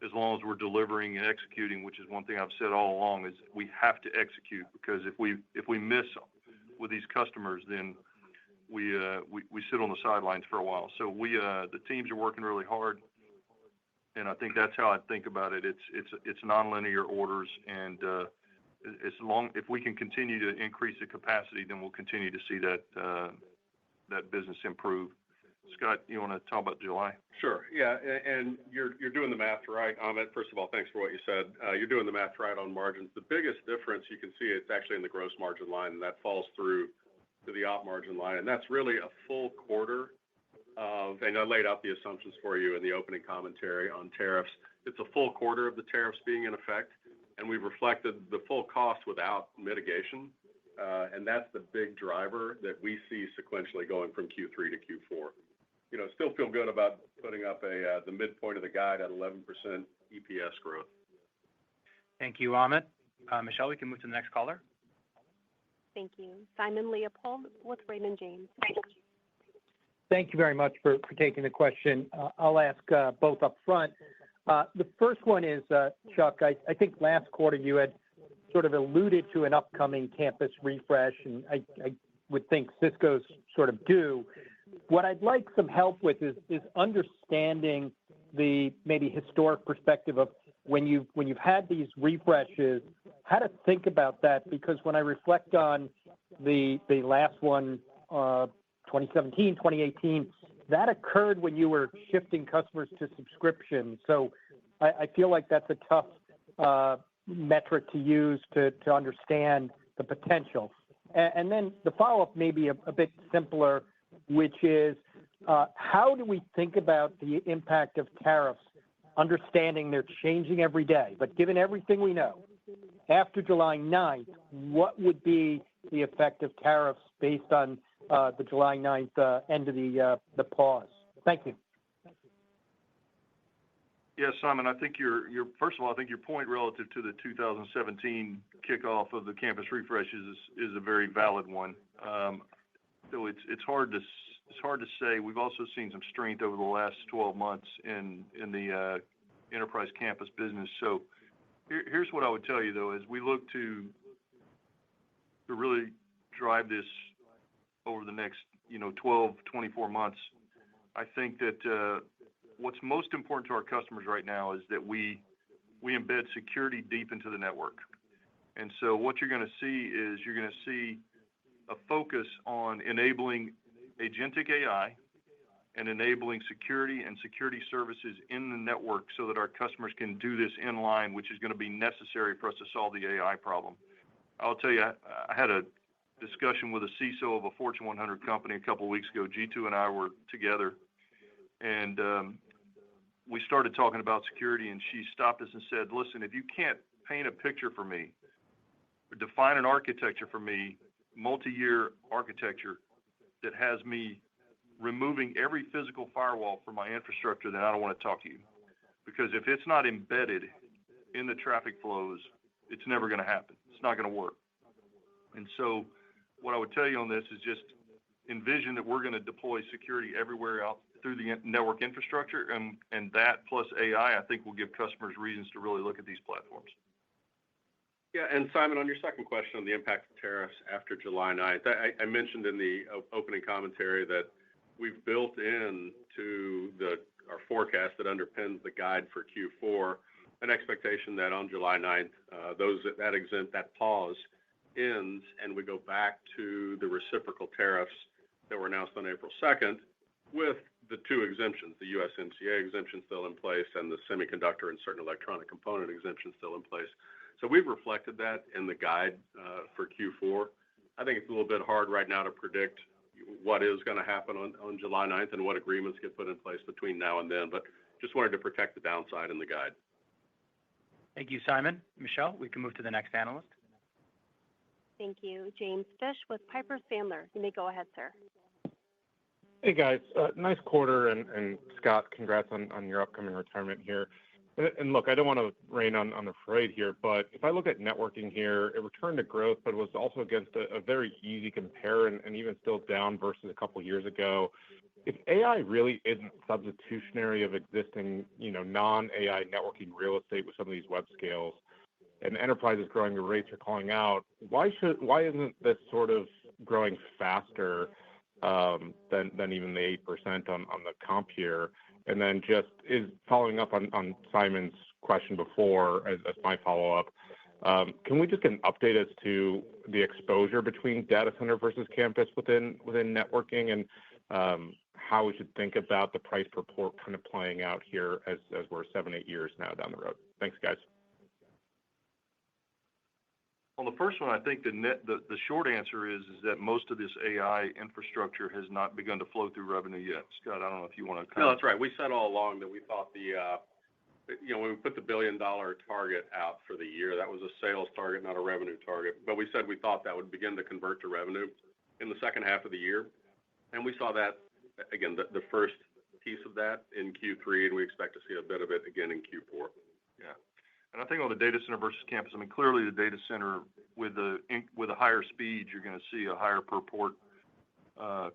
as long as we're delivering and executing, which is one thing I've said all along is we have to execute, because if we miss with these customers, then we sit on the sidelines for a while. So the teams are working really hard, and I think that's how I think about it. It's nonlinear orders, and if we can continue to increase the capacity, then we'll continue to see that business improve. Scott, you want to talk about July? Sure. Yeah, and you're doing the math right, Amit. First of all, thanks for what you said. You're doing the math right on margins. The biggest difference you can see it's actually in the gross margin line, and that falls through to the op margin line, and that's really a full quarter of. And I laid out the assumptions for you in the opening commentary on tariffs. It's a full quarter of the tariffs being in effect, and we've reflected the full cost without mitigation, and that's the big driver that we see sequentially going from Q3 to Q4. Still feel good about putting up the midpoint of the guide at 11% EPS growth. Thank you, Amit. Michelle, we can move to the next caller. Thank you. Simon Leopold with Raymond James. Thank you very much for taking the question. I'll ask both up front. The first one is, Chuck, I think last quarter you had sort of alluded to an upcoming campus refresh, and I would think Cisco's sort of due. What I'd like some help with is understanding the maybe historic perspective of when you've had these refreshes, how to think about that, because when I reflect on the last one, 2017, 2018, that occurred when you were shifting customers to subscription. So I feel like that's a tough metric to use to understand the potential. And then the follow-up may be a bit simpler, which is how do we think about the impact of tariffs, understanding they're changing every day, but given everything we know, after July 9th, what would be the effect of tariffs based on the July 9th end of the pause? Thank you. Yes, Simon, I think first of all, I think your point relative to the 2017 kickoff of the campus refreshes is a very valid one. So it's hard to say. We've also seen some strength over the last 12 months in the enterprise campus business. So here's what I would tell you, though, as we look to really drive this over the next 12, 24 months, I think that what's most important to our customers right now is that we embed security deep into the network. And so what you're going to see a focus on enabling agentic AI and enabling security and security services in the network so that our customers can do this in line, which is going to be necessary for us to solve the AI problem. I'll tell you, I had a discussion with a CISO of a Fortune 100 company a couple of weeks ago. G2 and I were together, and we started talking about security, and she stopped us and said, listen, if you can't paint a picture for me or define an architecture for me, multi-year architecture that has me removing every physical firewall from my infrastructure, then I don't want to talk to you. Because if it's not embedded in the traffic flows, it's never going to happen. It's not going to work. And so what I would tell you on this is just envision that we're going to deploy security everywhere out through the network infrastructure, and that plus AI, I think, will give customers reasons to really look at these platforms. Yeah, and Simon, on your second question on the impact of tariffs after July 9th, I mentioned in the opening commentary that we've built into our forecast that underpins the guide for Q4 an expectation that on July 9th, that pause ends and we go back to the reciprocal tariffs that were announced on April 2nd with the two exemptions, the USMCA exemption still in place and the semiconductor and certain electronic component exemption still in place. So we've reflected that in the guide for Q4. I think it's a little bit hard right now to predict what is going to happen on July 9th and what agreements get put in place between now and then, but just wanted to protect the downside in the guide. Thank you, Simon. Michelle, we can move to the next analyst. Thank you. James Fish with Piper Sandler. You may go ahead, sir. Hey, guys. Nice quarter, and Scott, congrats on your upcoming retirement here. And look, I don't want to rain on the parade here, but if I look at networking here, it returned to growth, but it was also against a very easy compare and even still down versus a couple of years ago. If AI really isn't substitutionary of existing, non-AI networking real estate with some of these web scales, and enterprise is growing, the rates are calling out, why isn't this sort of growing faster than even the 8% on the comp here? And then just is following up on Simon's question before as my follow-up, can we just get an update as to the exposure between data center versus campus within networking, and how we should think about the price per port kind of playing out here as we're 7-8 years now down the road? Thanks, guys. On the first one, I think the short answer is that most of this AI infrastructure has not begun to flow through revenue yet. Scott, I don't know if you want to comment. No, that's right. We said all along that we thought when we put the $1 billion target out for the year, that was a sales target, not a revenue target. But we said we thought that would begin to convert to revenue in the second half of the year. And we saw that, again, the first piece of that in Q3, and we expect to see a bit of it again in Q4. Yeah. And I think on the data center versus campus, I mean, clearly the data center with a higher speed, you're going to see a higher per port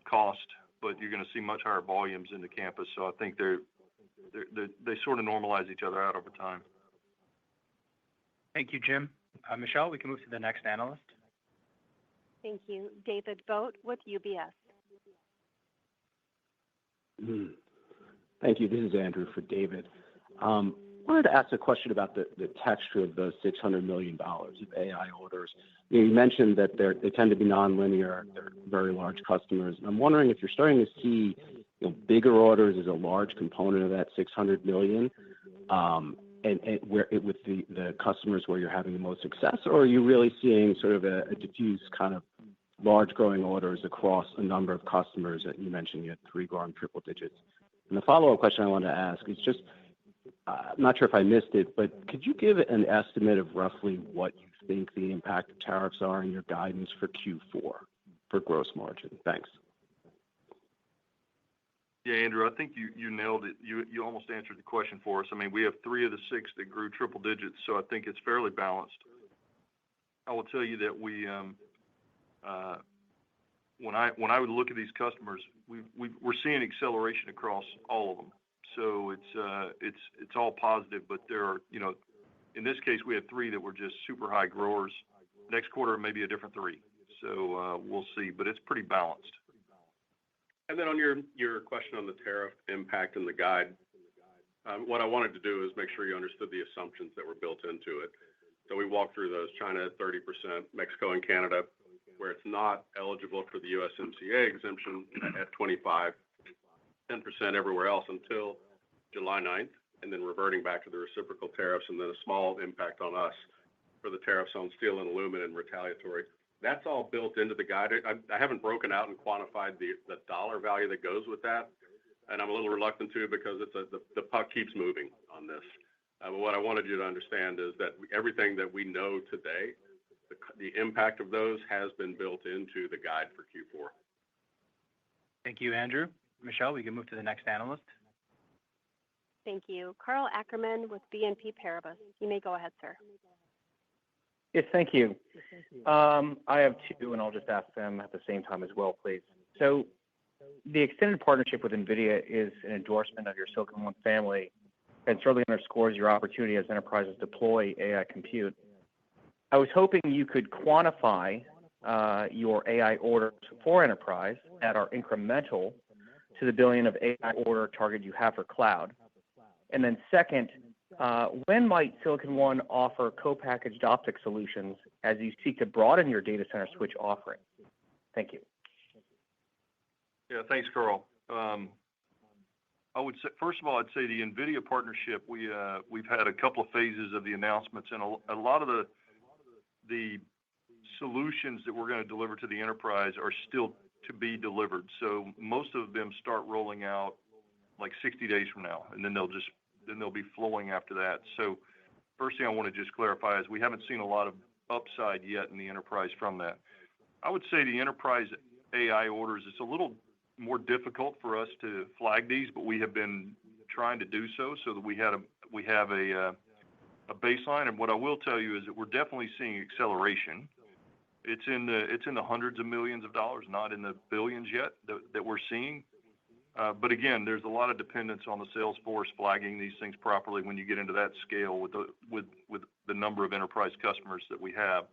cost, but you're going to see much higher volumes in the campus. So I think they sort of normalize each other out over time. Thank you, Jim. Michelle, we can move to the next analyst. Thank you. David Vogt with UBS. Thank you. This is Andrew for David. I wanted to ask a question about the texture of those $600 million of AI orders. You mentioned that they tend to be nonlinear. They're very large customers. And I'm wondering if you're starting to see bigger orders as a large component of that $600 million, and where with the customers where you're having the most success, or are you really seeing sort of a diffuse kind of large growing orders across a number of customers that you mentioned you had 3 growing triple digits? And the follow-up question I wanted to ask is just, I'm not sure if I missed it, but could you give an estimate of roughly what you think the impact of tariffs are in your guidance for Q4 for gross margin? Thanks. Yeah, Andrew, I think you nailed it. You almost answered the question for us. I mean, we have 3 of the 6 that grew triple digits, so I think it's fairly balanced. I will tell you that when I would look at these customers, we're seeing acceleration across all of them. So it's all positive, but there are, in this case, we had 3 that were just super high growers. Next quarter, maybe a different 3. So we'll see, but it's pretty balanced. And then on your question on the tariff impact and the guide, what I wanted to do is make sure you understood the assumptions that were built into it. So we walked through those: China at 30%, Mexico and Canada, where it's not eligible for the USMCA exemption at 25%, 10% everywhere else until July 9th, and then reverting back to the reciprocal tariffs, and then a small impact on us for the tariffs on steel and aluminum and retaliatory. That's all built into the guide. I haven't broken out and quantified the dollar value that goes with that, and I'm a little reluctant to because the puck keeps moving on this. But what I wanted you to understand is that everything that we know today, the impact of those has been built into the guide for Q4. Thank you, Andrew. Michelle, we can move to the next analyst. Thank you. Karl Ackerman with BNP Paribas. You may go ahead, sir. Yes, thank you. I have 2, and I'll just ask them at the same time as well, please. So the extended partnership with NVIDIA is an endorsement of your Silicon One family and certainly underscores your opportunity as enterprises deploy AI compute. I was hoping you could quantify your AI orders for enterprise that are incremental to the $1 billion of AI order target you have for cloud. And then second, when might Silicon One offer co-packaged optic solutions as you seek to broaden your data center switch offering? Thank you. Yeah, thanks, Karl. I would say, first of all, I'd say the NVIDIA partnership, we've had a couple of phases of the announcements, and a lot of the solutions that we're going to deliver to the enterprise are still to be delivered. So most of them start rolling out like 60 days from now, and then they'll be flowing after that. So first thing I want to just clarify is we haven't seen a lot of upside yet in the enterprise from that. I would say the enterprise AI orders, it's a little more difficult for us to flag these, but we have been trying to do so that we have a baseline. And what I will tell you is that we're definitely seeing acceleration. It's in the hundreds of millions of dollars, not in the billions yet that we're seeing. But again, there's a lot of dependence on the sales force flagging these things properly when you get into that scale with the number of enterprise customers that we have.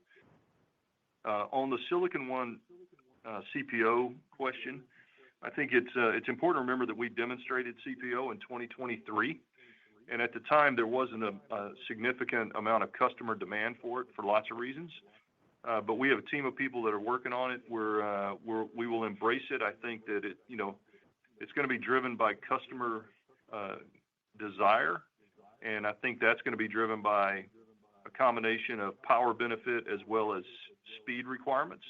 On the Silicon One CPO question, I think it's important to remember that we demonstrated CPO in 2023, and at the time there wasn't a significant amount of customer demand for it for lots of reasons. But we have a team of people that are working on it. We will embrace it. I think that It's going to be driven by customer desire, and I think that's going to be driven by a combination of power benefit as well as speed requirements.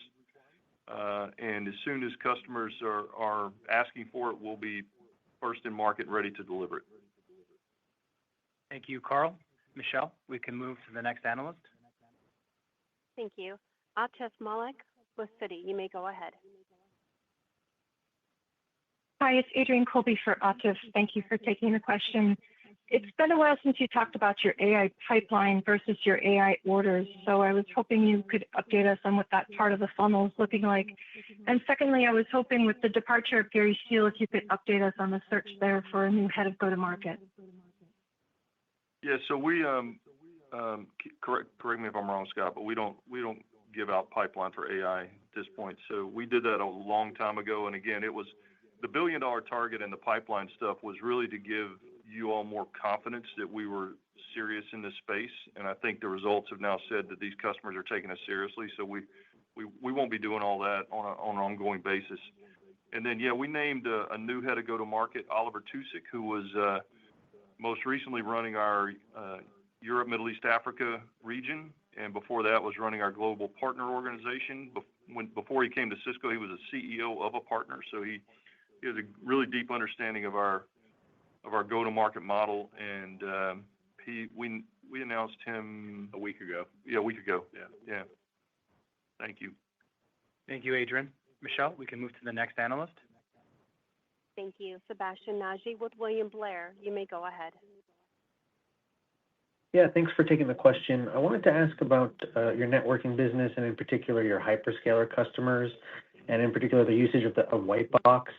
And as soon as customers are asking for it, we'll be first in market ready to deliver it. Thank you, Carl. Michelle, we can move to the next analyst. Thank you. Atif Malik with Citi. You may go ahead. Hi, it's Adrienne Colby for Atif. Thank you for taking the question. It's been a while since you talked about your AI pipeline versus your AI orders, so I was hoping you could update us on what that part of the funnel is looking like. And secondly, I was hoping with the departure of Gary Steele, if you could update us on the search there for a new head of go-to-market. Yeah, so we correct me if I'm wrong, Scott, but we don't give out pipeline for AI at this point. So we did that a long time ago, and again, it was the $1 billion target and the pipeline stuff was really to give you all more confidence that we were serious in this space, and I think the results have now said that these customers are taking us seriously. So we won't be doing all that on an ongoing basis. And then yeah, we named a new head of go-to-market, Oliver Tusick, who was most recently running our Europe, Middle East, Africa region, and before that was running our global partner organization. Before he came to Cisco, he was a CEO of a partner, so he has a really deep understanding of our go-to-market model, and we announced him a week ago. Yeah, a week ago. Yeah. Thank you. Thank you, Adrian. Michelle, we can move to the next analyst. Thank you. Sebastian Naji with William Blair. You may go ahead. Yeah, thanks for taking the question. I wanted to ask about your networking business and in particular your hyperscaler customers, and in particular the usage of white box.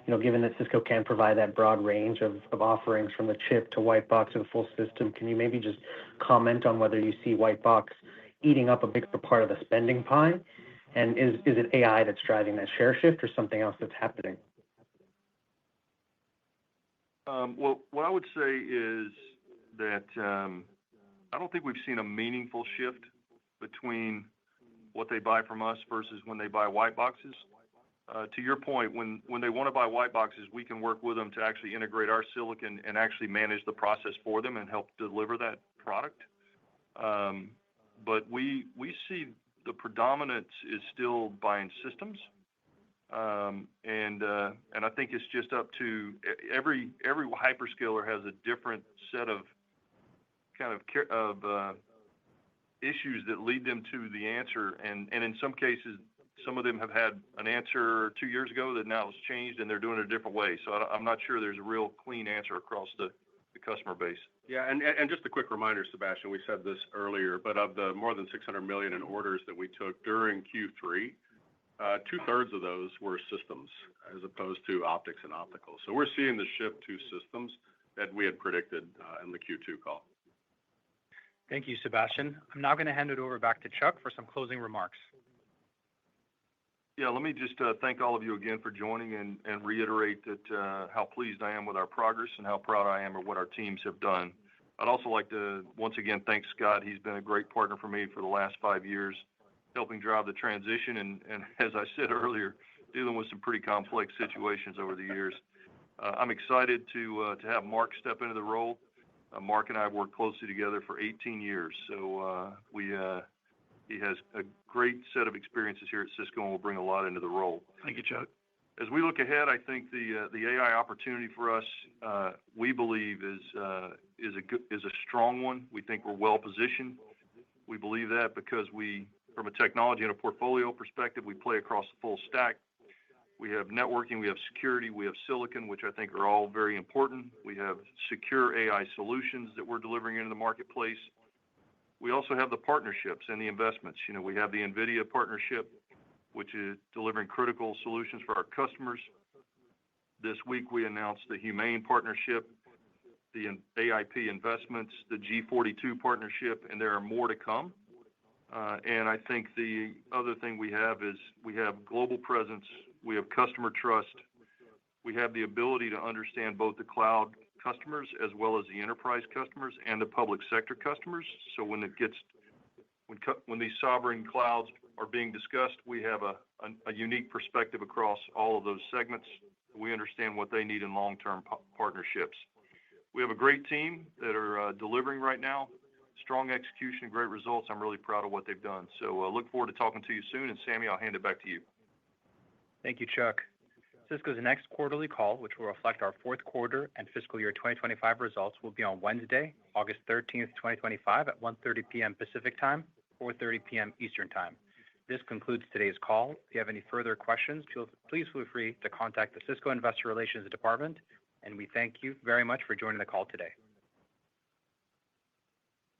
You know, given that Cisco can provide that broad range of offerings from the chip to white box to the full system, can you maybe just comment on whether you see white box eating up a bigger part of the spending pie? And is it AI that's driving that share shift or something else that's happening? Well, what I would say is that I don't think we've seen a meaningful shift between what they buy from us versus when they buy white boxes. To your point, when they want to buy white boxes, we can work with them to actually integrate our silicon and actually manage the process for them and help deliver that product. But we see the predominance is still buying systems, and I think it's just up to every hyperscaler has a different set of issues that lead them to the answer, and in some cases, some of them have had an answer 2 years ago that now has changed and they're doing it a different way. So I'm not sure there's a real clean answer across the customer base. Yeah, and just a quick reminder, Sebastian, we said this earlier, but of the more than $600 million in orders that we took during Q3, 2/3 of those were systems as opposed to optics and optical. So we're seeing the shift to systems that we had predicted in the Q2 call. Thank you, Sebastian. I'm now going to hand it over back to Chuck for some closing remarks. Yeah, let me just thank all of you again for joining and reiterate that how pleased I am with our progress and how proud I am of what our teams have done. I'd also like to once again thank Scott. He's been a great partner for me for the last 5 years, helping drive the transition and as I said earlier, dealing with some pretty complex situations over the years. I'm excited to have Mark step into the role. Mark and I have worked closely together for 18 years, so he has a great set of experiences here at Cisco and will bring a lot into the role. Thank you, Chuck. As we look ahead, I think the AI opportunity for us, we believe is a strong one. We think we're well positioned. We believe that because from a technology and a portfolio perspective, we play across the full stack. We have networking, we have security, we have silicon, which I think are all very important. We have secure AI solutions that we're delivering into the marketplace. We also have the partnerships and the investments. You know, we have the NVIDIA partnership, which is delivering critical solutions for our customers. This week, we announced the Humane partnership, the AIP investments, the G42 partnership, and there are more to come. And I think the other thing we have is we have global presence, we have customer trust, we have the ability to understand both the cloud customers as well as the enterprise customers and the public sector customers. So when these sovereign clouds are being discussed, we have a unique perspective across all of those segments. We understand what they need in long-term partnerships. We have a great team that are delivering right now. Strong execution, great results. I'm really proud of what they've done. So look forward to talking to you soon. And Sammy, I'll hand it back to you. Thank you, Chuck. Cisco's next quarterly call, which will reflect our fourth quarter and fiscal year 2025 results, will be on Wednesday, August 13th, 2025 at 1:30 p.m. Pacific Time, 4:30 p.m. Eastern Time. This concludes today's call. If you have any further questions, please feel free to contact the Cisco Investor Relations Department, and we thank you very much for joining the call today.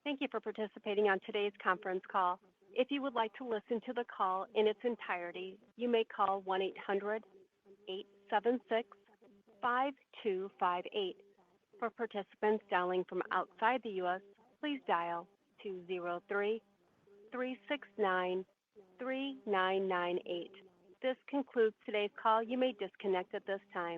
Thank you for participating on today's conference call. If you would like to listen to the call in its entirety, you may call 1-800-876-5258. For participants dialing from outside the U.S., please dial 203-369-3998. This concludes today's call. You may disconnect at this time.